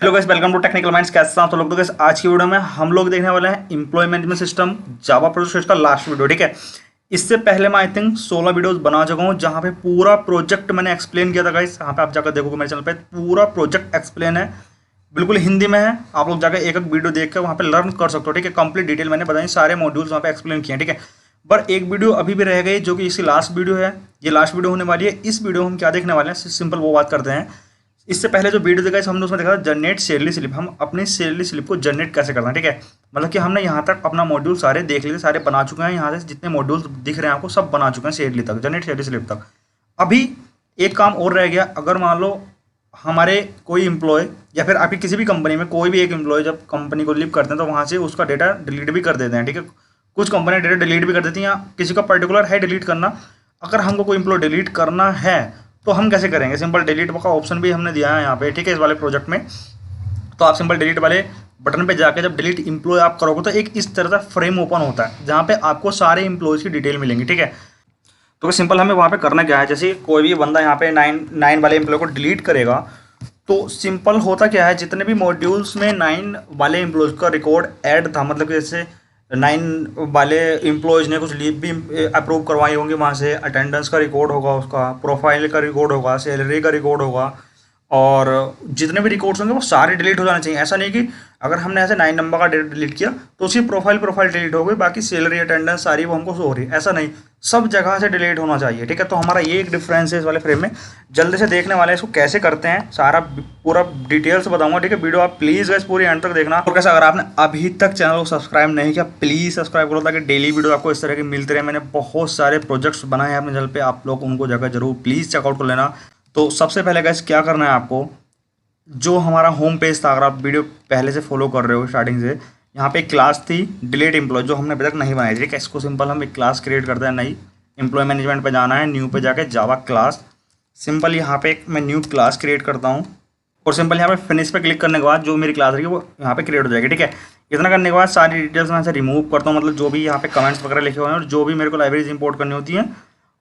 Hello guys, welcome to technical minds. कैसे हैं तो लोग। तो गाइस आज की वीडियो में हम लोग देखने वाले हैं employee management system Java project का लास्ट वीडियो। ठीक है, इससे पहले मैं आई थिंक 16 वीडियोस बना चुका हूं जहां पे पूरा प्रोजेक्ट मैंने एक्सप्लेन किया था। गाइस यहाँ पे आप जाकर देखोगे मेरे चैनल पे पूरा प्रोजेक्ट एक्सप्लेन है, बिल्कुल हिंदी में है। आप लोग जाकर एक एक वीडियो देख कर वहाँ पे लर्न कर सकते हो। ठीक है, कंप्लीट डिटेल मैंने बताई, सारे मॉड्यूल्स वहाँ पे एक्सप्लेन किए हैं। ठीक है, पर एक वीडियो अभी भी रह गई जो कि इसकी लास्ट वीडियो है। ये लास्ट वीडियो होने वाली है। इस वीडियो में हम क्या देखने वाले हैं, सिंपल वो बात करते हैं। इससे पहले जो वीडियो देखा हमने उसमें देखा था जनरेट सैलरी स्लिप। हम अपनी सैलरी स्लिप को जनरेट कैसे करना है। ठीक है, मतलब कि हमने यहाँ तक अपना मॉड्यूल सारे देख लिए, सारे बना चुके हैं। यहाँ से जितने मॉड्यूल्स दिख रहे हैं आपको सब बना चुके हैं सैलरी तक, जनरेट सैलरी स्लिप तक। अभी एक काम और रह गया। अगर मान लो हमारे कोई इम्प्लॉय या फिर आपकी किसी भी कंपनी में कोई भी एक इम्प्लॉय जब कंपनी को लीव करते हैं तो वहाँ से उसका डेटा डिलीट भी कर देते हैं। ठीक है, कुछ कंपनियां डेटा डिलीट भी कर देती हैं या किसी का पर्टिकुलर है डिलीट करना। अगर हमको कोई इम्प्लॉय डिलीट करना है तो हम कैसे करेंगे। सिंपल डिलीट का ऑप्शन भी हमने दिया है यहाँ पे। ठीक है, इस वाले प्रोजेक्ट में तो आप सिंपल डिलीट वाले बटन पे जाके जब डिलीट इम्प्लॉय आप करोगे तो एक इस तरह का फ्रेम ओपन होता है जहाँ पे आपको सारे इम्प्लॉयज़ की डिटेल मिलेंगी। ठीक है, तो सिंपल हमें वहाँ पे करना क्या है, जैसे कोई भी बंदा यहाँ पे नाइन वाले एम्प्लॉय को डिलीट करेगा तो सिंपल होता क्या है, जितने भी मॉड्यूल्स में 9 वाले एम्प्लॉयज़ का रिकॉर्ड ऐड था, मतलब कि जैसे 9 वाले एम्प्लॉयज़ ने कुछ लीव भी अप्रूव करवाई होंगी, वहाँ से अटेंडेंस का रिकॉर्ड होगा, उसका प्रोफाइल का रिकॉर्ड होगा, सैलरी का रिकॉर्ड होगा, और जितने भी रिकॉर्ड्स होंगे वो सारे डिलीट हो जाने चाहिए। ऐसा नहीं कि अगर हमने ऐसे 9 नंबर का डेटा डिलीट किया तो उसकी प्रोफाइल डिलीट हो गई, बाकी सैलरी अटेंडेंस सारी वो हमको शो हो रही है। ऐसा नहीं, सब जगह से डिलीट होना चाहिए। ठीक है, तो हमारा ये एक डिफरेंस है इस वाले फ्रेम में। जल्दी से देखने वाले हैं इसको कैसे करते हैं, सारा पूरा डिटेल्स बताऊंगा। ठीक है, वीडियो आप प्लीज़ गाइस पूरी एंड तक देखना। और कैसे अगर आपने अभी तक चैनल को सब्सक्राइब नहीं किया प्लीज़ सब्सक्राइब करो ताकि डेली वीडियो आपको इस तरह के मिलते रहे। मैंने बहुत सारे प्रोजेक्ट्स बनाए हैं अपने चैनल पर, आप लोग उनको जाकर जरूर प्लीज़ चेकआउट कर लेना। तो सबसे पहले गाइस क्या करना है आपको, जो हमारा होम पेज था, अगर आप वीडियो पहले से फॉलो कर रहे हो स्टार्टिंग से, यहाँ पे एक क्लास थी डिलीट एम्प्लॉय जो हमने अभी तक नहीं बनाई थी। ठीक है, इसको सिंपल हम एक क्लास क्रिएट करते हैं नई। एम्प्लॉय मैनेजमेंट पे जाना है, न्यू पे जाके जावा क्लास। सिंपल यहाँ पे एक मैं न्यू क्लास क्रिएट करता हूँ और सिंपल यहाँ पे फिनिश पे क्लिक करने के बाद जो मेरी क्लास रही वो यहाँ पे क्रिएट हो जाएगी। ठीक है, इतना करने के बाद सारी डिटेल्स मैं से रिमूव करता हूँ, मतलब जो भी यहाँ पे कमेंट्स वगैरह लिखे हुए हैं और जो भी मेरे को लाइब्रेरीज इंपोर्ट करनी होती हैं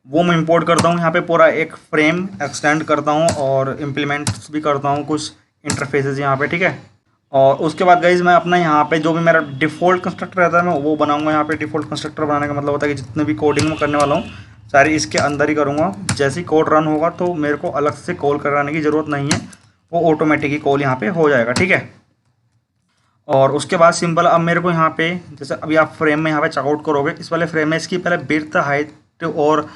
वो मैं इंपोर्ट करता हूँ। यहाँ पे पूरा एक फ्रेम एक्सटेंड करता हूँ और इम्प्लीमेंट्स भी करता हूँ कुछ इंटरफेसेस यहाँ पे। ठीक है, और उसके बाद गाइज मैं अपना यहाँ पे जो भी मेरा डिफ़ॉल्ट कंस्ट्रक्टर रहता है मैं वो बनाऊंगा। यहाँ पे डिफ़ॉल्ट कंस्ट्रक्टर बनाने का मतलब होता है कि जितने भी कोडिंग में करने वाला हूँ सारी इसके अंदर ही करूँगा। जैसे ही कोड रन होगा तो मेरे को अलग से कॉल कराने की ज़रूरत नहीं है, वो ऑटोमेटिक ही कॉल यहाँ पे हो जाएगा। ठीक है, और उसके बाद सिंपल अब मेरे को यहाँ पे जैसे अभी आप फ्रेम में यहाँ पे चेकआउट करोगे, इस वाले फ्रेम में इसकी पहले विड्थ हाइट और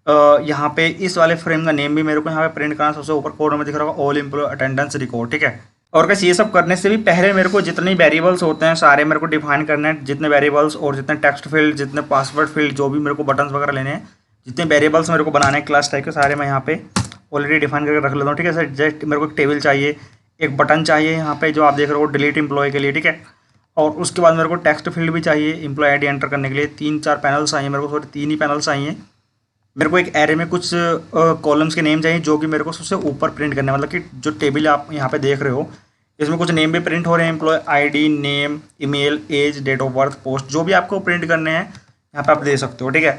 यहाँ पे इस वाले फ्रेम का नेम भी मेरे को यहाँ पे प्रिंट करना। सबसे ऊपर कोड में दिख रहा होगा ऑल एम्प्लॉय अटेंडेंस रिकॉर्ड। ठीक है, और कैसे ये सब करने से भी पहले मेरे को जितने वेरिएबल्स होते हैं सारे मेरे को डिफाइन करने हैं। जितने वेरिएबल्स और जितने टेक्स्ट फील्ड, जितने पासवर्ड फील्ड, जो भी मेरे को बटन्स वगैरह लेने हैं, जितने वेरिएबल्स मेरे को बनाने हैं क्लास टाइप के, सारे मैं यहाँ पे ऑलरेडी डिफाइन करके रख लेता हूँ। ठीक है सर, जस्ट मेरे को एक टेबल चाहिए, एक बटन चाहिए यहाँ पे जो आप देख रहे हो डिलीट एम्प्लॉय के लिए। ठीक है, और उसके बाद मेरे को टेक्स्ट फील्ड भी चाहिए एम्प्लॉय आईडी एंटर करने के लिए। 3-4 पैनल्स चाहिए मेरे को, सॉरी 3 ही पैनल्स चाहिए मेरे को। एक एरे में कुछ कॉलम्स के नेम चाहिए जो कि मेरे को सबसे ऊपर प्रिंट करने, मतलब कि जो टेबल आप यहाँ पे देख रहे हो इसमें कुछ नेम भी प्रिंट हो रहे हैं, employee ID, name, email, age, date of birth, post, जो भी आपको प्रिंट करने हैं यहाँ पे आप दे सकते हो। ठीक है,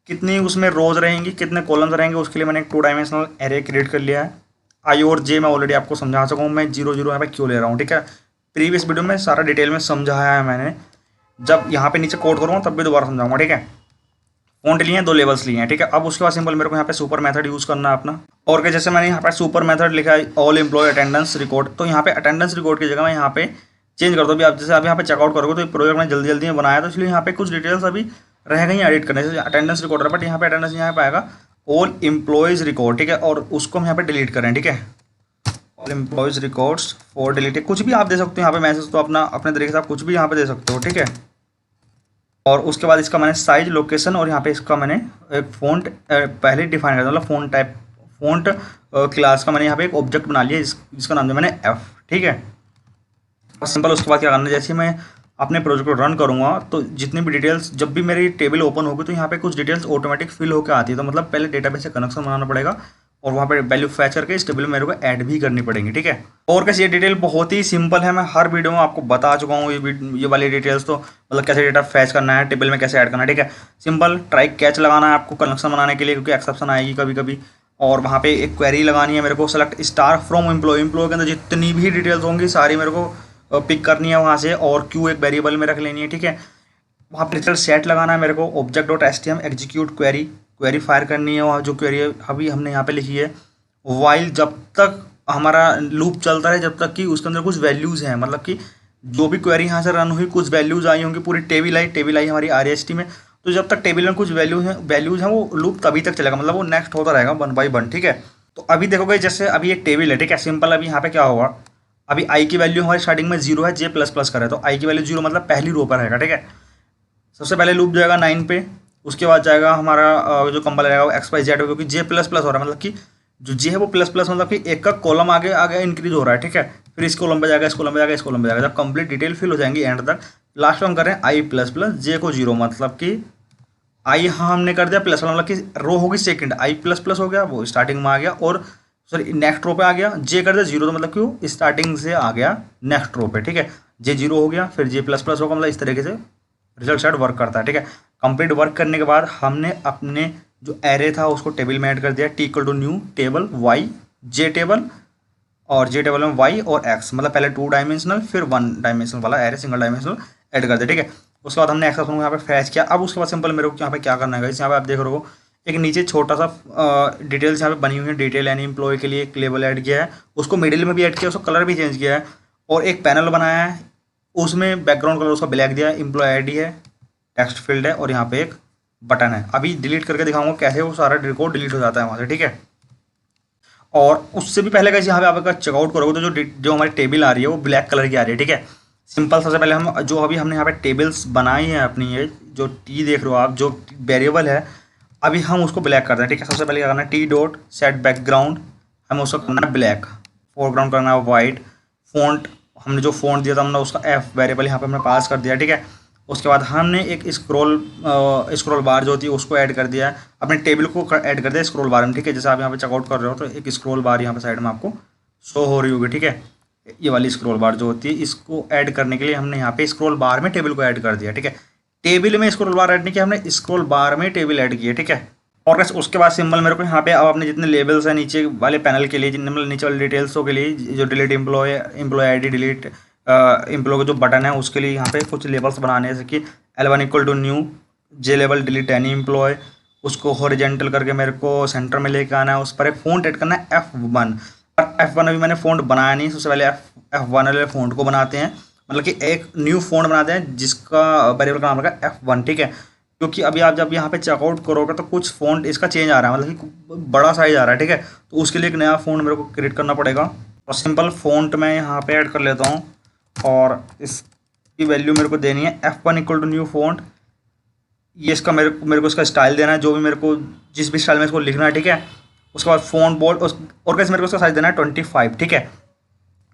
कितनी उसमें रोज रहेंगी, कितने कॉलम्स रहेंगे, उसके लिए मैंने एक 2 डायमेंशनल एरे क्रिएट कर लिया है। आई और जे मैं ऑलरेडी आपको समझा चुका हूँ, मैं 0 0 यहाँ पे क्यों ले रहा हूँ। ठीक है, प्रीवियस वीडियो में सारा डिटेल में समझाया है मैंने, जब यहाँ पे नीचे कोड करूँगा तब भी दोबारा समझाऊंगा। ठीक है, फॉन्ट लिए हैं, 2 लेवल्स लिए हैं। ठीक है, अब उसके बाद सिंपल मेरे को यहाँ पे सुपर मेथड यूज़ करना है अपना। और क्या, जैसे मैंने यहाँ पे सुपर मेथड लिखा है ऑल एम्प्लॉय अटेंडेंस रिकॉर्ड, तो यहाँ पे अटेंडेंस रिकॉर्ड की जगह मैं यहाँ पे चेंज कर दूँ। अभी आप जैसे आप यहाँ पे चेकआउट करोगे तो प्रोजेक्ट मैंने जल्दी में बनाया, तो इसलिए यहाँ पे कुछ डिटेल्स अभी रह गई एडिट करने से। अटेंडेंस रिकॉर्ड है बट यहाँ पे अटेंडेंस यहाँ पे आएगा ऑल एम्प्लॉयज़ रिकॉर्ड। ठीक है, और उसको हम यहाँ पे डिलीट करें। ठीक है, all employees records for delete, कुछ भी आप दे सकते हो यहाँ पे मैसेज, तो अपना अपने तरीके से आप कुछ भी यहाँ पे दे सकते हो। ठीक है, और उसके बाद इसका मैंने साइज, लोकेशन और यहाँ पे इसका मैंने एक फ़ॉन्ट पहले डिफाइन कर दिया, मतलब फ़ॉन्ट टाइप, फ़ॉन्ट क्लास का मैंने यहाँ पे एक ऑब्जेक्ट बना लिया जिसका नाम दिया मैंने एफ। ठीक है, सिंपल उसके बाद क्या करना है, जैसे मैं अपने प्रोजेक्ट को रन करूँगा तो जितनी भी डिटेल्स, जब भी मेरी टेबल ओपन होगी तो यहाँ पे कुछ डिटेल्स ऑटोमेटिक फिल होकर आती है। तो मतलब पहले डेटाबेस से कनेक्शन बनाना पड़ेगा और वहाँ पे वैल्यू फैच करके इस टेबल में मेरे को ऐड भी करनी पड़ेगी। ठीक है, और कैसे ये डिटेल बहुत ही सिंपल है, मैं हर वीडियो में आपको बता चुका हूँ ये वाली डिटेल्स। तो मतलब कैसे डेटा फैच करना है, टेबल में कैसे ऐड करना है। ठीक है, सिंपल ट्राई कैच लगाना है आपको कनेक्शन बनाने के लिए, क्योंकि एक्सेप्शन आएगी कभी कभी। और वहाँ पे एक क्वेरी लगानी है मेरे को, select star from employee, employee के अंदर जितनी भी डिटेल्स होंगी सारी मेरे को पिक करनी है वहाँ से, और क्यू एक वेरिएबल में रख लेनी है, ठीक है। वहाँ पे लिटिल सेट लगाना है मेरे को, object dot HTM execute query, query fire करनी है वहाँ जो क्वेरी अभी हमने यहाँ पे लिखी है, वाइल जब तक हमारा लूप चलता है, जब तक कि उसके अंदर कुछ वैल्यूज़ हैं, मतलब कि जो भी क्वेरी यहाँ से रन हुई कुछ वैल्यूज़ आई होंगी, पूरी टेबल आई हमारी REST में, तो जब तक टेबल में कुछ वैल्यूज़ हैं वो लूप तभी तक चलेगा, मतलब वो नेक्स्ट होता रहेगा 1 बाय 1, ठीक है। तो अभी देखोगे जैसे अभी एक टेबल है, ठीक है, सिंपल। अभी यहाँ पे क्या होगा, अभी आई की वैल्यू हमारी स्टार्टिंग में 0 है, J++ का है, तो आई की वैल्यू 0 मतलब पहली रो पर रहेगा, ठीक है। सबसे पहले लूप जाएगा 9 पे, उसके बाद जाएगा हमारा जो कंपाइलर रहेगा वो XYZ, क्योंकि J++ हो रहा है, मतलब कि जो J है वो प्लस मतलब कि एक का कॉलम आगे आगे इंक्रीज हो रहा है, ठीक है। फिर इस कॉलम पे जाएगा, इस कॉलम पे जाएगा, इस कॉलम पे जाएगा, जब कंप्लीट डिटेल फिल हो जाएंगी एंड तक, लास्ट में हम कर रहे हैं I++, J को 0, मतलब कि आई हमने कर दिया प्लस, मतलब कि रो होगी सेकंड, I++ हो गया, वो स्टार्टिंग में आ गया, और सॉरी नेक्स्ट रो पे आ गया, J कर दिया 0, तो मतलब क्यों स्टार्टिंग से आ गया नेक्स्ट रो पे, ठीक है। J 0 हो गया, फिर J++ होगा, मतलब इस तरीके से रिजल्ट सेट वर्क करता है, ठीक है। कंप्लीट वर्क करने के बाद हमने अपने जो एरे था उसको टेबल में ऐड कर दिया, T = new table Y J table, और J टेबल में Y और X, मतलब पहले 2 डायमेंशनल फिर 1 डायमेंशनल वाला एरे सिंगल डायमेंशनल ऐड कर दिया, ठीक है। उसके बाद हमने एक्सेस को यहाँ पे फैच किया। अब उसके बाद सिंपल मेरे को यहाँ पे क्या करना है, यहाँ पे आप देख रहे हो एक नीचे छोटा सा डिटेल्स यहाँ पे बनी हुई है, डिटेल यानी एम्प्लॉय के लिए एक लेबल ऐड किया है, उसको मिडिल में भी ऐड किया, उसको कलर भी चेंज किया है, और एक पैनल बनाया है, उसमें बैकग्राउंड कलर उसका ब्लैक दिया है, एम्प्लॉय ID है, टेक्स्ट फील्ड है, और यहाँ पे एक बटन है। अभी डिलीट करके दिखाऊंगा कैसे वो सारा रिकॉर्ड डिलीट हो जाता है वहाँ से, ठीक है। और उससे भी पहले कैसे यहाँ पे आप अगर चेकआउट करोगे तो जो हमारी टेबल आ रही है वो ब्लैक कलर की आ रही है, ठीक है। सिंपल सबसे पहले हम जो अभी हमने यहाँ पे टेबल्स बनाई हैं अपनी, ये जो T देख रहे हो आप, जो वेरिएबल है, अभी हम उसको ब्लैक करते हैं, ठीक है। सबसे पहले क्या करना है, T.set बैकग्राउंड, हमें उसको करना है ब्लैक, फोरग्राउंड करना है वाइट, फ़ॉन्ट हमने जो फ़ॉन्ट दिया था हमने उसका F वेरिएबल यहाँ पे हमने पास कर दिया, ठीक है। उसके बाद हमने एक स्क्रॉल बार जो होती है उसको ऐड कर दिया है, अपने टेबल को ऐड कर दिया स्क्रॉल बार में, ठीक है। जैसे आप यहाँ पे चेकआउट कर रहे हो तो एक स्क्रॉल बार यहाँ पे साइड में आपको शो हो रही होगी, ठीक है। ये वाली स्क्रॉल बार जो होती है, इसको ऐड करने के लिए हमने यहाँ पे स्क्रॉल बार में टेबल को ऐड कर दिया, ठीक है। टेबल में स्क्रॉल बार ऐड नहीं किया हमने, स्क्रॉल बार में टेबल ऐड किया, ठीक है। और बस उसके बाद सिंबल मेरे को यहाँ पे अब अपने जितने लेबल्स हैं नीचे वाले पैनल के लिए, जितने मतलब नीचे वाले डिटेल्सों के लिए, जो delete employee ID, delete employee का जो बटन है उसके लिए यहाँ पे कुछ लेबल्स बनाने हैं, जैसे कि L1 = new J label delete any employee, उसको हॉरिजेंटल करके मेरे को सेंटर में लेके आना है, उस पर एक फ़ॉन्ट ऐड करना है F1, और F1 अभी मैंने फ़ॉन्ट बनाया नहीं, सबसे पहले F1 वाले फ़ॉन्ट को बनाते हैं, मतलब कि एक न्यू फ़ॉन्ट बनाते हैं जिसका वेरिएबल का नाम रखा F1, ठीक है। क्योंकि अभी आप जब यहाँ पे चेकआउट करोगे तो कुछ फ़ॉन्ट इसका चेंज आ रहा है, मतलब कि बड़ा साइज आ रहा है, ठीक है। तो उसके लिए एक नया फ़ॉन्ट मेरे को क्रिएट करना पड़ेगा, और सिंपल फ़ॉन्ट मैं यहाँ पे ऐड कर लेता हूँ, और इसकी वैल्यू मेरे को देनी है F1 = न्यू फ़ॉन्ट, ये इसका मेरे को इसका स्टाइल देना है, जो भी मेरे को जिस भी स्टाइल में इसको लिखना है, ठीक है। उसके बाद फ़ॉन्ट बोल्ड, और कैसे मेरे को इसका साइज देना है 25, ठीक है।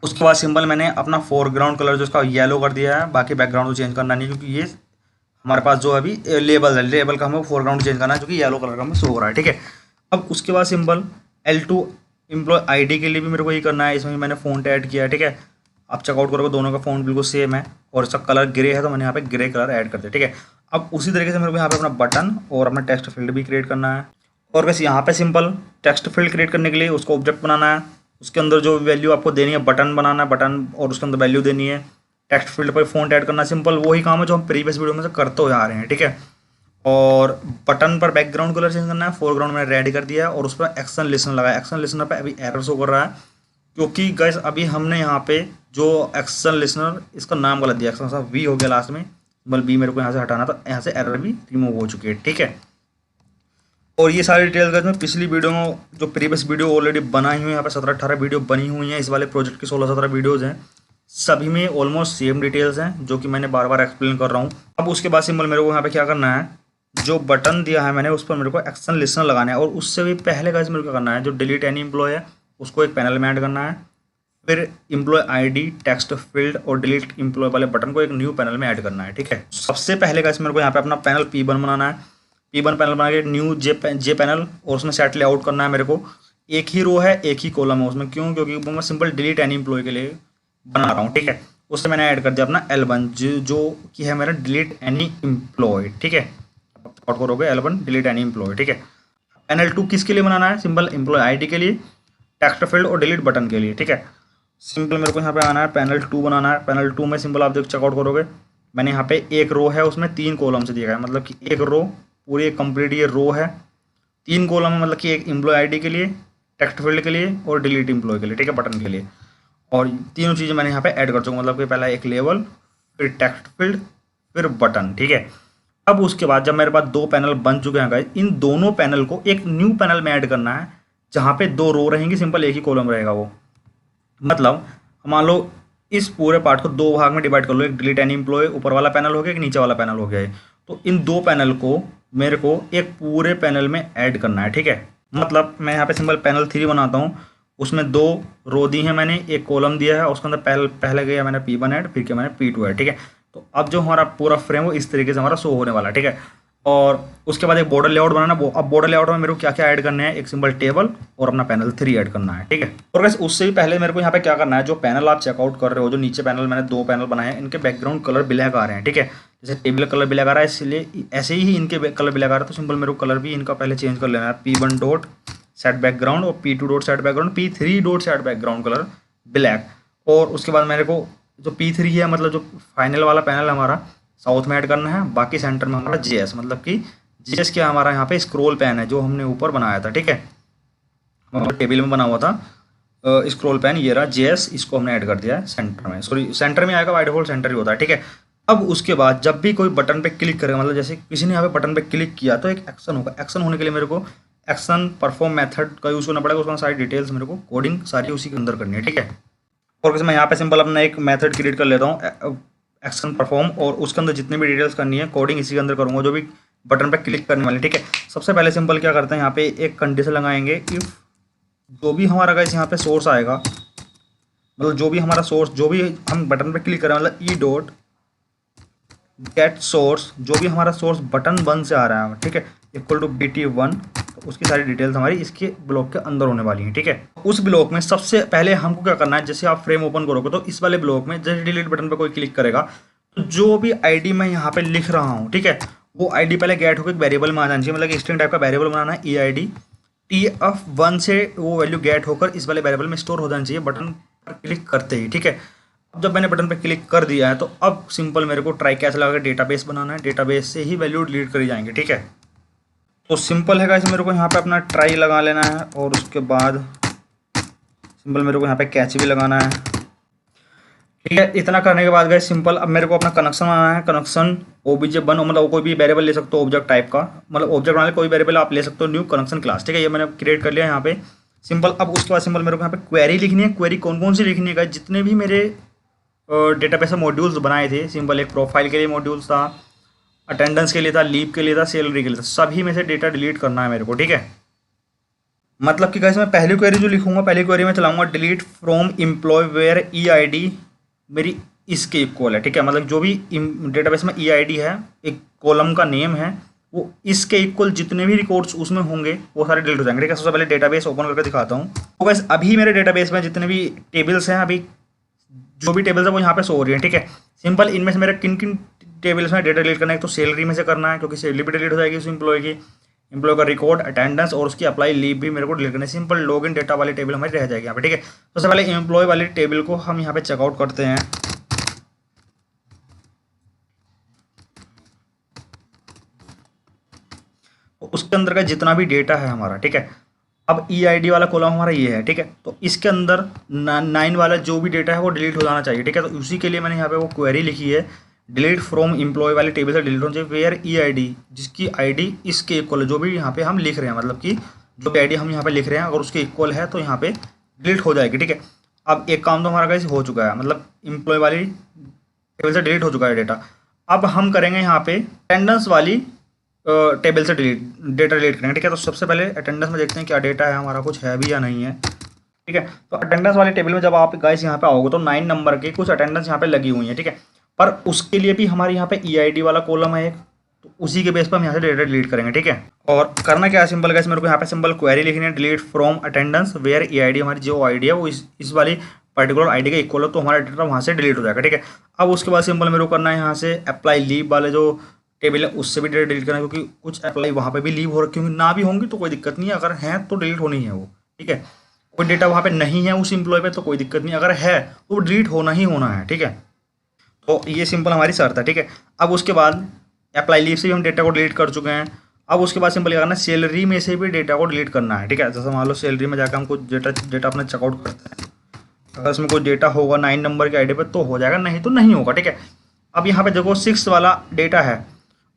उसके बाद सिंपल मैंने अपना फोरग्राउंड कलर जो इसका येलो कर दिया है, बाकी बैकग्राउंड को चेंज करना नहीं, क्योंकि ये हमारे पास जो अभी लेबल है, लेबल का हमें फोरग्राउंड चेंज करना है जो कि येलो कलर का हमें शो हो रहा है, ठीक है। अब उसके बाद सिंपल L2 एम्प्लॉय ID के लिए भी मेरे को ये करना है, इसमें भी मैंने फ़ॉन्ट ऐड किया है, ठीक है। आप चेकआउट करोगे दोनों का फ़ॉन्ट बिल्कुल सेम है, और इसका कलर ग्रे है तो मैंने यहाँ पे ग्रे कलर ऐड कर दिया, ठीक है। अब उसी तरीके से मेरे को यहाँ पे अपना बटन और अपना टेक्स्ट फील्ड भी क्रिएट करना है, और बस यहाँ पे सिंपल टेक्स्ट फील्ड क्रिएट करने के लिए उसको ऑब्जेक्ट बनाना है, उसके अंदर जो वैल्यू आपको देनी है, बटन बनाना है, बटन और उसके अंदर वैल्यू देनी है, टेक्स्ट फील्ड पर फ़ॉन्ट ऐड करना, सिंपल वही काम है जो हम प्रीवियस वीडियो में से करते हुए आ रहे हैं, ठीक है। और बटन पर बैकग्राउंड कलर चेंज करना है, फोरग्राउंड में रेड कर दिया है, और उस पर एक्शन लिसनर लगाया, एक्शन लिसनर पे अभी एरर शो कर रहा है, क्योंकि गाइस अभी हमने यहाँ पे जो एक्शन लिसनर इसका नाम गलत दिया, एक्शन सा V हो गया लास्ट में, बल B मेरे को यहाँ से हटाना था, यहाँ से एरर भी रिमूव हो चुकी है, ठीक है। और ये सारी डिटेल्स गाइस मैं पिछली वीडियो में जो प्रीवियस वीडियो ऑलरेडी बनाई हुई है, यहाँ पे 17-18 वीडियो बनी हुई हैं, इस वाले प्रोजेक्ट की 16-17 वीडियोज़ हैं, सभी में ऑलमोस्ट सेम डिटेल्स हैं जो कि मैंने बार बार एक्सप्लेन कर रहा हूँ। अब उसके बाद सिंपल मेरे को यहाँ पे क्या करना है, जो बटन दिया है मैंने उस पर मेरे को एक्शन लिसनर लगाना है, और उससे भी पहले गाइस मेरे को क्या करना है, जो डिलीट एनी एम्प्लॉय है उसको एक पैनल में ऐड करना है, फिर एम्प्लॉय ID, टेक्स्ट फील्ड और डिलीट एम्प्लॉय वाले बटन को एक न्यू पैनल में ऐड करना है, ठीक है। सबसे पहले गाइस मेरे को यहाँ पे अपना पैनल P1 बनाना है, P1 पैनल बना के न्यू J पैनल, और उसमें सेट लेआउट करना है मेरे को, एक ही रो है एक ही कॉलम है उसमें, क्यों, क्योंकि मैं सिंपल डिलीट एनी एम्प्लॉय के लिए बना रहा हूँ, ठीक है। उससे मैंने ऐड कर दिया अपना L1 जो कि है मेरा डिलीट एनी एम्प्लॉय, ठीक है। आउट करोगे L1 डिलीट एनी एम्प्लॉय, ठीक है। पैनल 2 किसके लिए बनाना है, सिंपल एम्प्लॉय आईडी के लिए, टेक्स्ट फील्ड और डिलीट बटन के लिए, ठीक है। सिंपल मेरे को यहाँ पे आना है, पैनल 2 बनाना है। पैनल 2 में सिंपल आप देख चेकआउट करोगे, मैंने यहाँ पे एक रो है, उसमें 3 कॉलम से दिया गया है, मतलब कि एक रो पूरी एक कंप्लीट ये रो है, 3 कॉलम है, मतलब कि एक एम्प्लॉय आईडी के लिए, टेक्स्ट फील्ड के लिए और डिलीट एम्प्लॉय के लिए, ठीक है, बटन के लिए। और तीनों चीज़ें मैंने यहाँ पे ऐड कर चुका, मतलब कि पहला एक लेवल, फिर टेक्स्ट फील्ड, फिर बटन, ठीक है। अब उसके बाद जब मेरे पास 2 पैनल बन चुके हैं गाइस, इन दोनों पैनल को एक न्यू पैनल में ऐड करना है, जहाँ पे 2 रो रहेंगी, सिंपल एक ही कॉलम रहेगा वो। मतलब मान लो इस पूरे पार्ट को 2 भाग में डिवाइड कर लो, एक डिलीट एनी एम्प्लॉय ऊपर वाला पैनल हो गया, एक नीचे वाला पैनल हो गया है। तो इन 2 पैनल को मेरे को एक पूरे पैनल में ऐड करना है, ठीक है। मतलब मैं यहाँ पे सिंपल पैनल 3 बनाता हूँ, उसमें 2 रो दी है मैंने, एक कॉलम दिया है, उसके अंदर पहले गया मैंने P1 ऐड, फिर किया मैंने P2 ऐड, ठीक है। तो अब जो हमारा पूरा फ्रेम वो इस तरीके से हमारा शो होने वाला है, ठीक है। और उसके बाद एक बॉर्डर लेआउट बनाना। अब बॉर्डर लेआउट में मेरे को क्या क्या ऐड करने हैं, एक सिंपल टेबल और अपना पैनल 3 ऐड करना है, ठीक है। और वैसे उससे भी पहले मेरे को यहाँ पे क्या करना है, जो पैनल आप चेकआउट कर रहे हो, जो नीचे पैनल मैंने 2 पैनल बनाए हैं, इनके बैकग्राउंड कलर ब्लैक आ रहे हैं, ठीक है। जैसे टेबल कलर ब्लैक आ रहा है, इसलिए ऐसे ही इनके कलर ब्लैक आ रहा है, तो सिंपल मेरे को कलर भी इनका पहले चेंज कर लेना है। P1 डॉट सेट बैकग्राउंड और P2 dot set background, P3 dot set background colour black. और उसके बाद मेरे को जो P3 है, मतलब जो फाइनल वाला पैनल हमारा साउथ में ऐड करना है, बाकी सेंटर में हमारा JS, मतलब कि JS क्या हमारा यहाँ पे स्क्रॉल पैन है जो हमने ऊपर बनाया था, ठीक है, हमारे टेबल में बना हुआ था स्क्रॉल पैन, ये रहा JS, इसको हमने ऐड कर दिया है सेंटर में। सॉरी, सेंटर में आएगा, बाय डिफॉल्ट सेंटर ही होता है, ठीक है। अब उसके बाद जब भी कोई बटन पे क्लिक करेगा, मतलब जैसे किसी ने यहाँ पे बटन पे क्लिक किया तो एक एक्शन होगा। एक्शन होने के लिए मेरे को एक्शन परफॉर्म मेथड का यूज़ करना पड़ेगा, उसमें सारी डिटेल्स मेरे को कोडिंग सारी उसी के अंदर करनी है, ठीक है। और वैसे मैं यहाँ पे सिंपल अपना एक मेथड क्रिएट कर लेता हूँ एक्शन परफॉर्म, और उसके अंदर जितनी भी डिटेल्स करनी है कोडिंग इसी के अंदर करूँगा, जो भी बटन पे क्लिक करने वाले, ठीक है। सबसे पहले सिंपल क्या करते हैं, यहाँ पे एक कंडीशन लगाएंगे, इफ जो भी हमारा गाइस यहाँ पे सोर्स आएगा, मतलब जो भी हमारा सोर्स, जो भी हम बटन पे क्लिक करें, मतलब ई डॉट गेट सोर्स, जो भी हमारा सोर्स बटन 1 से आ रहा है, ठीक है, इक्वल टू BT1, तो उसकी सारी डिटेल्स हमारी इसके ब्लॉक के अंदर होने वाली हैं, ठीक है। उस ब्लॉक में सबसे पहले हमको क्या करना है, जैसे आप फ्रेम ओपन करोगे तो इस वाले ब्लॉक में जैसे डिलीट बटन पे कोई क्लिक करेगा, तो जो भी आईडी मैं यहाँ पे लिख रहा हूँ, ठीक है, वो आईडी पहले गेट होकर एक वेरिएबल में आ जानी चाहिए, मतलब स्ट्रिंग टाइप का वेरिएबल बनाना है, EID TF1 से वो वैल्यू गेट होकर इस वाले वेरिएबल में स्टोर हो जानी चाहिए बटन पर क्लिक करते ही, ठीक है। अब जब मैंने बटन पर क्लिक कर दिया है, तो अब सिंपल मेरे को ट्राई कैसे लगा डेटाबेस बनाना है, डेटाबेस से ही वैल्यू डिलीट करी जाएंगे, ठीक है। तो सिंपल है गाइस, मेरे को यहाँ पे अपना ट्राई लगा लेना है, और उसके बाद सिंपल मेरे को यहाँ पे कैच भी लगाना है, ठीक है। इतना करने के बाद गाइस सिंपल अब मेरे को अपना कनेक्शन बनाना है, कनेक्शन OBJ1, मतलब कोई भी वेरिएबल ले सकते हो ऑब्जेक्ट टाइप का, मतलब ऑब्जेक्ट बना ले कोई वेरिएबल आप ले सकते हो, न्यू कनेक्शन क्लास, ठीक है। ये मैंने क्रिएट कर लिया यहाँ पे सिंपल। अब उसके बाद सिंपल मेरे को यहाँ पे क्वेरी लिखनी है। क्वेरी कौन कौन सी लिखनी है गाइस, जितने भी मेरे डेटाबेस में मॉड्यूल्स बनाए थे, सिंपल एक प्रोफाइल के लिए मॉड्यूल्स था, अटेंडेंस के लिए था, लीव के लिए था, सैलरी के लिए था, सभी में से डेटा डिलीट करना है मेरे को, ठीक है। मतलब कि गाइस मैं पहली क्वेरी जो लिखूंगा, पहली क्वेरी में चलाऊंगा delete from employee where EID मेरी इसके इक्वल है, ठीक है। मतलब जो भी डेटाबेस में EID है, एक कॉलम का नेम है, वो इसके इक्वल जितने भी रिकॉर्ड्स उसमें होंगे वो सारे डिलीट हो जाएंगे, ठीक है। सबसे पहले डेटाबेस ओपन करके दिखाता हूँ। तो गाइस अभी मेरे डेटाबेस में जितने भी टेबल्स हैं, अभी जो भी टेबल्स है वो यहाँ पे शो हो रही है, ठीक है। सिंपल इनमें से मेरे किन किन टेबल्स में डेटा डिलीट करना है, तो सैलरी में से करना है, क्योंकि सैलरी भी डिलीट हो जाएगी उस एम्प्लॉय की, एम्प्लॉय का रिकॉर्ड, अटेंडेंस और उसकी अप्लाई लीव भी मेरे को डिलीट करना है। सिंपल लॉगिन डेटा वाली टेबल हमारी रह जाएगी यहाँ पे, ठीक है। सबसे पहले एम्प्लॉय वाली टेबल को हम यहाँ पे चेकआउट करते हैं। उसके अंदर का जितना भी डेटा है हमारा, ठीक है। अब EID वाला कॉलम हमारा ये है, ठीक है। तो इसके अंदर 9 वाला जो भी डेटा है वो डिलीट हो जाना चाहिए, ठीक है। तो उसी के लिए मैंने यहाँ पे वो क्वेरी लिखी है, डिलीट फ्रॉम एम्प्लॉय वाली टेबल से डिलीट होना चाहिए वेयर EID, जिसकी ID इसके इक्वल है, जो भी यहाँ पे हम लिख रहे हैं, मतलब कि जो भी ID हम यहाँ पे लिख रहे हैं अगर उसके इक्वल है तो यहाँ पे डिलीट हो जाएगी, ठीक है। अब एक काम तो हमारा गाइस हो चुका है, मतलब एम्प्लॉय वाली टेबल से डिलीट हो चुका है डेटा। अब हम करेंगे यहाँ पे अटेंडेंस वाली टेबल से डेटा डिलीट करेंगे, ठीक है। तो सबसे पहले अटेंडेंस में देखते हैं क्या डेटा है हमारा, कुछ है भी या नहीं है, ठीक है। तो अटेंडेंस वाली टेबल में जब आप गाइस यहाँ पे आओगे तो 9 नंबर के कुछ अटेंडेंस यहाँ पे लगी हुई है, ठीक है। पर उसके लिए भी हमारे यहाँ पे EID वाला कॉलम है एक, तो उसी के बेस पर हम यहाँ से डेटा डिलीट करेंगे, ठीक है। और करना क्या है सिंपल गाइस, मेरे को यहाँ पे सिंपल क्वेरी लिखनी है, delete from attendance where EID, हमारी जो ID है वो इस वाली पर्टिकुलर ID के इक्वल हो, तो हमारा डेटा वहाँ से डिलीट हो जाएगा, ठीक है। अब उसके बाद सिंपल मेरे को करना है यहाँ से अप्लाई लीव वाले जो टेबल है उससे भी डेटा डिलीट करना है, क्योंकि कुछ अप्लाई वहाँ पे भी लीव हो रखी होंगी, ना भी होंगी तो कोई दिक्कत नहीं है, अगर हैं तो डिलीट होनी है वो, ठीक है। कोई डेटा वहाँ पे नहीं है उस एम्प्लॉय पे तो कोई दिक्कत नहीं, अगर है तो वो डिलीट होना ही होना है, ठीक है। तो ये सिंपल हमारी शर्त है, ठीक है। अब उसके बाद अप्लाई लीव से भी हम डेटा को डिलीट कर चुके हैं। अब उसके बाद सिंपल क्या करना है, सैलरी में से भी डेटा को डिलीट करना है, ठीक है। जैसे मान लो सैलरी में जाकर हम कुछ डेटा अपना चेकआउट करते हैं, अगर इसमें कोई डेटा होगा 9 नंबर के आईडी पे तो हो जाएगा, नहीं तो नहीं होगा, ठीक है। अब यहाँ पे देखो 6 वाला डेटा है,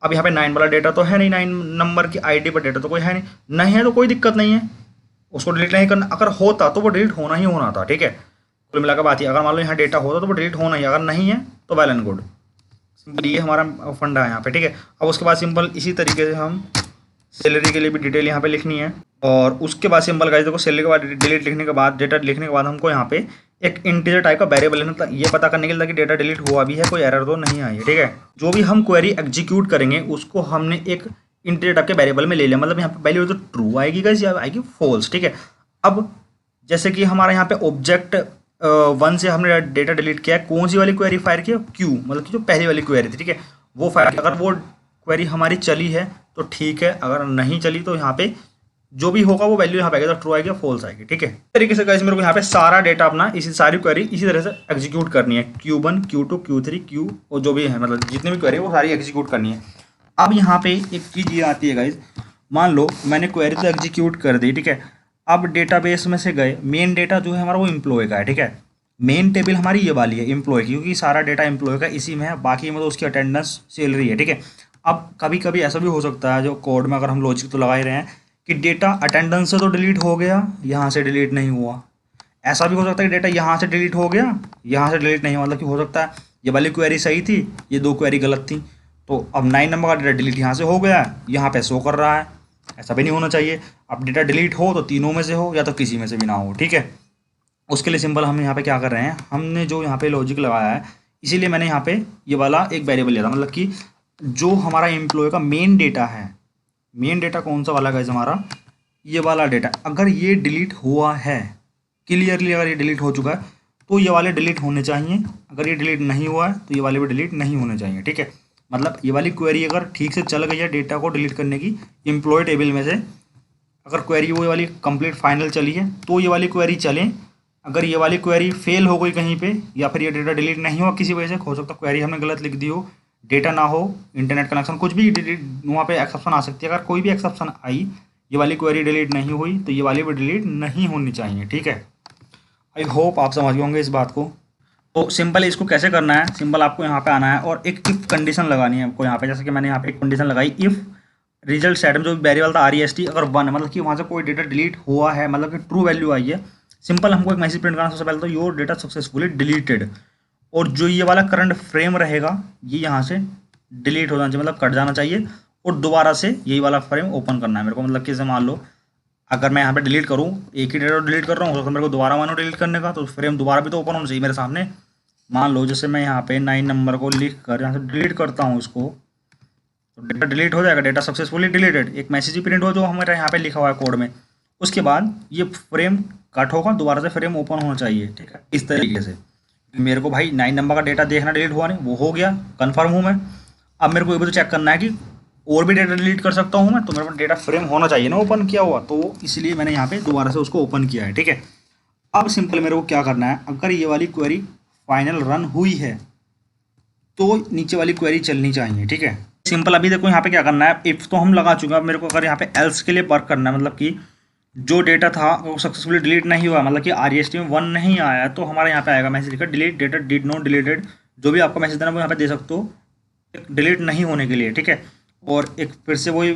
अब यहाँ पे 9 वाला डेटा तो है नहीं, 9 नंबर की आईडी पर डेटा तो कोई है नहीं, नहीं है तो कोई दिक्कत नहीं है, उसको डिलीट नहीं करना। अगर होता तो वो डिलीट होना ही होना था, ठीक है। कुल मिलाकर बात ही, अगर मान लो यहाँ डेटा होता तो वो डिलीट होना ही, अगर नहीं है तो वेल एंड गुड। सिंपल ये हमारा फंडा है यहाँ पे, ठीक है। अब उसके बाद सिंपल इसी तरीके से हम सैलरी के लिए भी डिटेल यहाँ पे लिखनी है, और उसके बाद सिंपल गाइस देखो सैलरी के बाद डिलीट लिखने के बाद, डेटा लिखने के बाद हमको यहाँ पे एक इंटीजर टाइप का वेरिएबल है, मतलब ये पता करने के लिए कि डेटा डिलीट हुआ भी है, कोई एरर तो नहीं आई है, ठीक है। जो भी हम क्वेरी एग्जीक्यूट करेंगे उसको हमने एक इंटीजर टाइप के वेरिएबल में ले लिया, मतलब यहाँ पे वैल्यू तो ट्रू आएगी गाइस या आएगी फॉल्स, ठीक है। अब जैसे कि हमारे यहाँ पे ऑब्जेक्ट 1 से हमने डेटा डिलीट किया है, कौन सी वाली क्वेरी फायर की, क्यू, मतलब कि जो पहली वाली क्वेरी थी, ठीक है, वो फायर। अगर वो क्वेरी हमारी चली है तो ठीक है, अगर नहीं चली तो यहाँ पे जो भी होगा वो वैल्यू यहाँ पे आएगी, तो ट्रू आएगी फॉल्स आएगी, ठीक है। इस तरीके से गाइस मेरे को यहाँ पे सारा डेटा अपना इसी सारी क्वेरी इसी तरह से एग्जीक्यूट करनी है, Q1 Q2 Q3 Q और जो भी है, मतलब जितनी भी क्वेरी है वो सारी एग्जीक्यूट करनी है। अब यहाँ पे एक चीज़ ये आती है गाइस, मान लो मैंने क्वेरी तो एग्जीक्यूट कर दी, ठीक है। अब डेटाबेस में से गए, मेन डेटा जो है हमारा वो एम्प्लॉय का है, ठीक है। मेन टेबल हमारी ये वाली है एम्प्लॉय की, क्योंकि सारा डेटा एम्प्लॉय का इसी में है, बाकी में तो उसकी अटेंडेंस सैलरी है, ठीक है। अब कभी कभी ऐसा भी हो सकता है, जो कोड में अगर हम लॉजिक तो लगा ही रहे हैं कि डेटा अटेंडेंस से तो डिलीट हो गया, यहाँ से डिलीट नहीं हुआ। ऐसा भी हो सकता है कि डेटा यहाँ से डिलीट हो गया, यहाँ से डिलीट नहीं हुआ, मतलब कि हो सकता है ये वाली क्वेरी सही थी, ये 2 क्वेरी गलत थी, तो अब 9 नंबर का डेटा डिलीट यहाँ से हो गया, यहाँ पे शो कर रहा है, ऐसा भी नहीं होना चाहिए। अब डेटा डिलीट हो तो तीनों में से हो या तो किसी में से भी ना हो, ठीक है। उसके लिए सिंपल हम यहाँ पे क्या कर रहे हैं, हमने जो यहाँ पे लॉजिक लगाया है, इसीलिए मैंने यहाँ पे ये वाला एक वेरिएबल लिया था, मतलब कि जो हमारा एम्प्लॉय का मेन डेटा है, मेन डेटा कौन सा वाला गाइस हमारा, ये वाला डेटा, अगर ये डिलीट हुआ है क्लियरली, अगर ये डिलीट हो चुका है तो ये वाले डिलीट होने चाहिए, अगर ये डिलीट नहीं हुआ है तो ये वाले भी डिलीट नहीं होने चाहिए, ठीक है। मतलब ये वाली क्वेरी अगर ठीक से चल गई है डेटा को डिलीट करने की एम्प्लॉय टेबल में से, अगर क्वेरी वो वाली कंप्लीट फाइनल चली है तो ये वाली क्वेरी चले। अगर ये वाली क्वेरी फेल हो गई कहीं पे, या फिर ये डेटा डिलीट नहीं हुआ किसी वजह से, हो सकता है क्वेरी हमने गलत लिख दी हो, डेटा ना हो, इंटरनेट कनेक्शन, कुछ भी डिलीट, वहाँ पे एक्सेप्शन आ सकती है। अगर कोई भी एक्सेप्शन आई, ये वाली क्वेरी डिलीट नहीं हुई तो ये वाली भी डिलीट नहीं होनी चाहिए, ठीक है। आई होप आप समझ गए होंगे इस बात को। तो सिंपल इसको कैसे करना है, सिंपल आपको यहाँ पे आना है और एक इफ कंडीशन लगानी है आपको यहाँ पे, जैसे कि मैंने यहाँ पे एक कंडीशन लगाई, इफ रिजल्ट सेट में जो वेरिएबल था REST अगर 1 है, मतलब कि वहाँ से कोई डेटा डिलीट हुआ है, मतलब कि ट्रू वैल्यू आई है, सिंपल हमको एक मैसेज प्रिंट करना, सबसे पहले तो योर डेटा सक्सेसफुली डिलीटेड, और जो ये वाला करंट फ्रेम रहेगा ये यहाँ से डिलीट होना चाहिए, मतलब कट जाना चाहिए, और दोबारा से यही वाला फ्रेम ओपन करना है मेरे को। मतलब कि जैसे मान लो अगर मैं यहाँ पे डिलीट करूँ, एक ही डेटा डिलीट कर रहा हूँ तो मेरे को दोबारा मानो डिलीट करने का, तो फ्रेम दोबारा भी तो ओपन होना चाहिए मेरे सामने। मान लो जैसे मैं यहाँ पे 9 नंबर को लिख कर यहाँ से डिलीट करता हूँ इसको, तो डेटा डिलीट हो जाएगा, डेटा सक्सेसफुली डिलीटेड, एक मैसेज ही प्रिंट हो जो हमारे यहाँ पे लिखा हुआ है कोड में। उसके बाद ये फ्रेम कट होगा, दोबारा से फ्रेम ओपन होना चाहिए, ठीक है, इस तरीके से। मेरे को भाई 9 नंबर का डेटा देखना, डिलीट हुआ नहीं, वो हो गया, कन्फर्म हूँ मैं। अब मेरे को ये भी तो चेक करना है कि और भी डेटा डिलीट कर सकता हूँ मैं, तो मेरे पास डेटा फ्रेम होना चाहिए ना ओपन किया हुआ, तो इसलिए मैंने यहाँ पे दोबारा से उसको ओपन किया है, ठीक है। अब सिंपल मेरे को क्या करना है, अगर ये वाली क्वेरी फाइनल रन हुई है तो नीचे वाली क्वेरी चलनी चाहिए, ठीक है। सिंपल अभी देखो यहाँ पे क्या करना है, इफ तो हम लगा चुके हैं, अब मेरे को अगर यहाँ पे एल्स के लिए वर्क करना है, मतलब कि जो डेटा था वो सक्सेसफुली डिलीट नहीं हुआ, मतलब कि REST में 1 नहीं आया, तो हमारे यहाँ पे आएगा मैसेज लिखा delete data did not deleted, जो भी आपको मैसेज देना वो यहाँ पे दे सकते हो डिलीट नहीं होने के लिए, ठीक है। और एक फिर से वही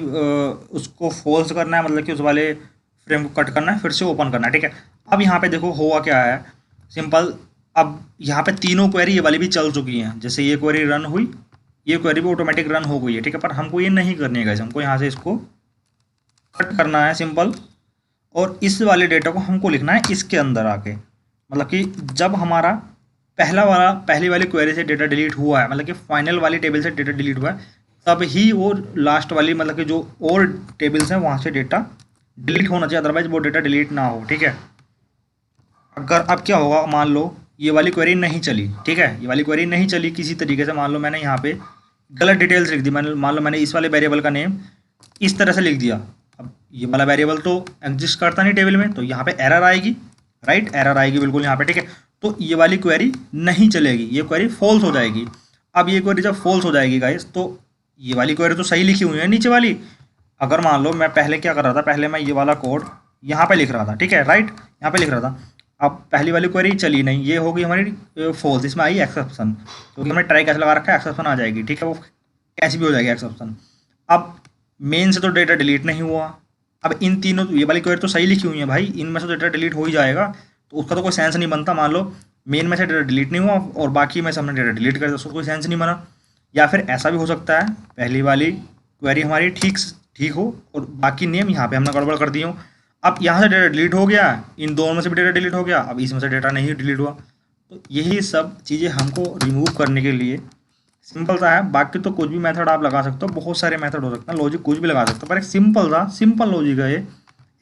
उसको फॉल्स करना है, मतलब कि उस वाले फ्रेम को कट करना है, फिर से ओपन करना है, ठीक है। अब यहाँ पे देखो हुआ क्या है, सिंपल अब यहाँ पे तीनों क्वेरी ये वाली भी चल चुकी हैं, जैसे ये क्वेरी रन हुई, ये क्वेरी भी ऑटोमेटिक रन हो गई है, ठीक है। पर हमको ये नहीं करनी है गाइस, हमको यहाँ से इसको कट करना है सिंपल, और इस वाले डेटा को हमको लिखना है इसके अंदर आके, मतलब कि जब हमारा पहली वाली क्वेरी से डेटा डिलीट हुआ है, मतलब कि फाइनल वाली टेबल से डेटा डिलीट हुआ है, तब ही वो लास्ट वाली, मतलब कि जो और टेबल्स हैं वहाँ से डेटा डिलीट होना चाहिए, अदरवाइज वो डेटा डिलीट ना हो, ठीक है। अगर अब क्या होगा, मान लो ये वाली क्वेरी नहीं चली, ठीक है, ये वाली क्वेरी नहीं चली किसी तरीके से, मान लो मैंने यहाँ पे गलत डिटेल्स लिख दी, मैंने मान लो मैंने इस वाले वेरिएबल का नेम इस तरह से लिख दिया, अब ये वाला वेरिएबल तो एग्जिस्ट करता नहीं टेबल में, तो यहाँ पे एरर आएगी, राइट, एरर आएगी बिल्कुल यहाँ पे, ठीक है। तो ये वाली क्वेरी नहीं चलेगी, ये क्वेरी फॉल्स हो जाएगी। अब ये क्वेरी जब फॉल्स हो जाएगी गाइस, तो ये वाली क्वेरी तो सही लिखी हुई है नीचे वाली। अगर मान लो मैं पहले क्या कर रहा था, पहले मैं ये वाला कोड यहाँ पे लिख रहा था, ठीक है, राइट, यहाँ पे लिख रहा था। अब पहली वाली क्वेरी चली नहीं, ये होगी हमारी फॉल्स, इसमें आई एक्सेप्शन, क्योंकि हमने ट्राई कैसे लगा रखा है, एक्सेप्शन आ जाएगी, ठीक है, वो कैसे भी हो जाएगी एक्सेप्शन। अब मेन से तो डेटा डिलीट नहीं हुआ, अब इन तीनों, ये वाली क्वेरी तो सही लिखी हुई है भाई, इनमें से तो डेटा डिलीट हो ही जाएगा, तो उसका तो कोई सेंस नहीं बनता। मान लो मेन में से डेटा डिलीट नहीं हुआ और बाकी में से हमने डेटा डिलीट कर दिया, उसका कोई सेंस नहीं बना। या फिर ऐसा भी हो सकता है, पहली वाली क्वेरी हमारी ठीक हो और बाकी नेम यहाँ पे हमने गड़बड़ कर दी हो। अब यहाँ से डेटा डिलीट हो गया, इन दोनों में से भी डेटा डिलीट हो गया, अब इसमें से डेटा नहीं डिलीट हुआ। तो यही सब चीज़ें हमको रिमूव करने के लिए सिंपल सा है। बाकी तो कुछ भी मेथड आप लगा सकते हो, बहुत सारे मेथड हो सकते हैं, लॉजिक कुछ भी लगा सकते हो, पर एक सिंपल लॉजिक है ये।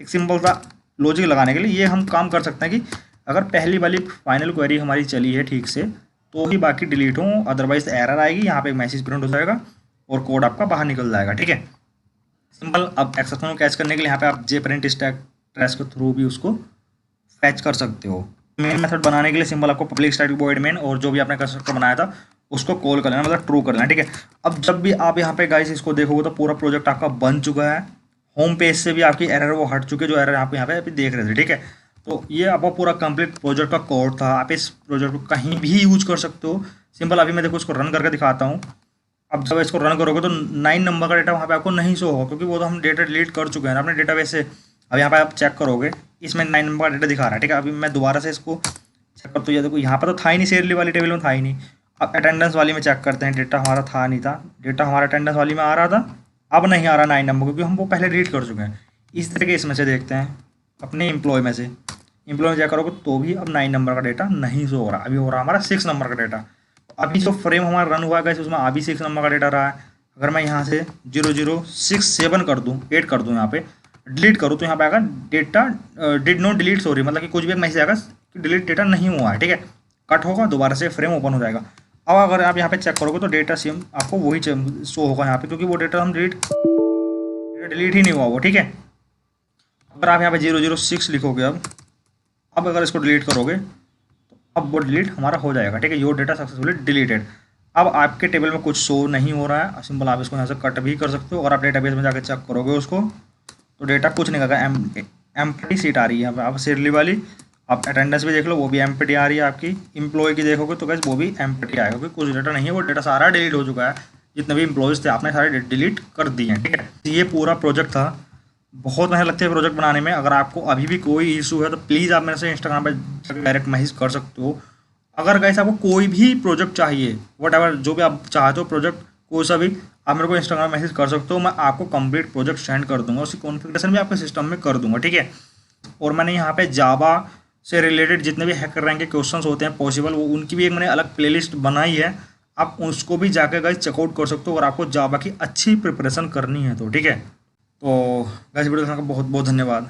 एक सिंपल सा लॉजिक लगाने के लिए ये हम काम कर सकते हैं कि अगर पहली वाली फाइनल क्वेरी हमारी चली है ठीक से, तो ही बाकी डिलीट हो, अदरवाइज एरर आएगी, यहाँ पे एक मैसेज प्रिंट हो जाएगा और कोड आपका बाहर निकल जाएगा, ठीक है, सिंपल। अब एक्सेप्शन को कैच करने के लिए यहाँ पे आप जेप्रिंट स्टैक ट्रेस के थ्रू भी उसको फैच कर सकते हो। मेन मेथड बनाने के लिए सिंपल आपको पब्लिक स्टैटिक वॉइड मेन और जो भी आपने कंस्ट्रक्टर बनाया था उसको कॉल कर लेना, मतलब ट्रू कर लेना, ठीक है। अब जब भी आप यहाँ पे गाइस इसको देखोगे तो पूरा प्रोजेक्ट आपका बन चुका है, होम पेज से भी आपकी एरर वो हट चुके, जो एरर आप यहाँ पे अभी देख रहे थे, ठीक है। तो ये आपका पूरा कंप्लीट प्रोजेक्ट का कोड था, आप इस प्रोजेक्ट को कहीं भी यूज कर सकते हो। सिंपल अभी मैं देखो इसको रन करके दिखाता हूँ। अब जब इसको रन करोगे तो 9 नंबर का डेटा वहाँ पे आपको नहीं शो होगा, क्योंकि वो तो हम डेटा डिलीट कर चुके हैं अपने डेटा बेस से। अब यहाँ पे आप चेक करोगे, इसमें 9 नंबर का डेटा दिखा रहा है, ठीक है। अभी मैं दोबारा से इसको चेक कर, तो ये देखो यहाँ पर तो था ही नहीं, शेयरली वाली टेबल में था ही नहीं। अब अटेंडेंस वाली में चेक करते हैं, डेटा हमारा था नहीं था, डेटा हमारा अटेंडेंस वाली में आ रहा था, अब नहीं आ रहा 9 नंबर, क्योंकि हम वो पहले डिलीट कर चुके हैं। इस तरह के इसमें से देखते हैं अपने एम्प्लॉय में से, एम्प्लॉय में चेक करोगे तो भी अब 9 नंबर का डेटा नहीं शो हो रहा, अभी हो रहा हमारा 6 नंबर का डेटा। अभी जो फ्रेम हमारा रन हुआ है उसमें अभी 6 नंबर का डेटा रहा है। अगर मैं यहाँ से 0067 कर दूँ, 8 कर दूँ, यहाँ पे डिलीट करूँ, तो यहाँ पे आएगा data did not delete, sorry, मतलब कि कुछ भी एक मैसेज आएगा कि डिलीट डेटा नहीं हुआ है, ठीक है। कट होगा, दोबारा से फ्रेम ओपन हो जाएगा। अब अगर आप यहाँ पे चेक करोगे तो डेटा सेम आपको वही शो होगा यहाँ पे, क्योंकि वो डेटा हम डिलीट ही नहीं हुआ वो, ठीक है। अगर आप यहाँ पे 006 लिखोगे, अब अगर इसको डिलीट करोगे तो अब वो डिलीट हमारा हो जाएगा, ठीक है, योर डेटा सक्सेसफुली डिलीटेड। अब आपके टेबल में कुछ शो नहीं हो रहा है, सिंपल आप इसको यहाँ से कट भी कर सकते हो। और आप डेटाबेस में जाकर चेक करोगे उसको, तो डेटा कुछ नहीं करेगा, एम्प्टी सीट आ रही है आप शेरली वाली। आप अटेंडेंस भी देख लो, वो भी एम्प्टी आ रही है आपकी। एम्प्लॉय की देखोगे तो कैसे वो भी एम्प्टी आएगा, क्योंकि कुछ डेटा नहीं है, वो डेटा सारा डिलीट हो चुका है। जितने भी एम्प्लॉयज़ थे आपने सारे डिलीट कर दिए हैं, ठीक है। ये पूरा प्रोजेक्ट था, बहुत मेहनत लगती है प्रोजेक्ट बनाने में। अगर आपको अभी भी कोई इशू है तो प्लीज़ आप मेरे से इंस्टाग्राम पर डायरेक्ट मैसेज कर सकते हो। अगर गाइस आपको कोई भी प्रोजेक्ट चाहिए, वट एवर जो भी आप चाहते हो प्रोजेक्ट, कोई सा भी, आप मेरे को इंस्टाग्राम मैसेज कर सकते हो, मैं आपको कंप्लीट प्रोजेक्ट सेंड कर दूंगा, उसकी कॉन्फ़िगरेशन भी आपके सिस्टम में कर दूंगा, ठीक है। और मैंने यहाँ पे जावा से रिलेटेड जितने भी हैकर रैंक के क्वेश्चंस होते हैं पॉसिबल, वो उनकी भी एक मैंने अलग प्लेलिस्ट बनाई है, आप उसको भी जाकर गाइस चेकआउट कर सकते हो अगर आपको जावा की अच्छी प्रिपरेशन करनी है तो, ठीक है। तो गाइस वीडियो देखने का बहुत बहुत धन्यवाद।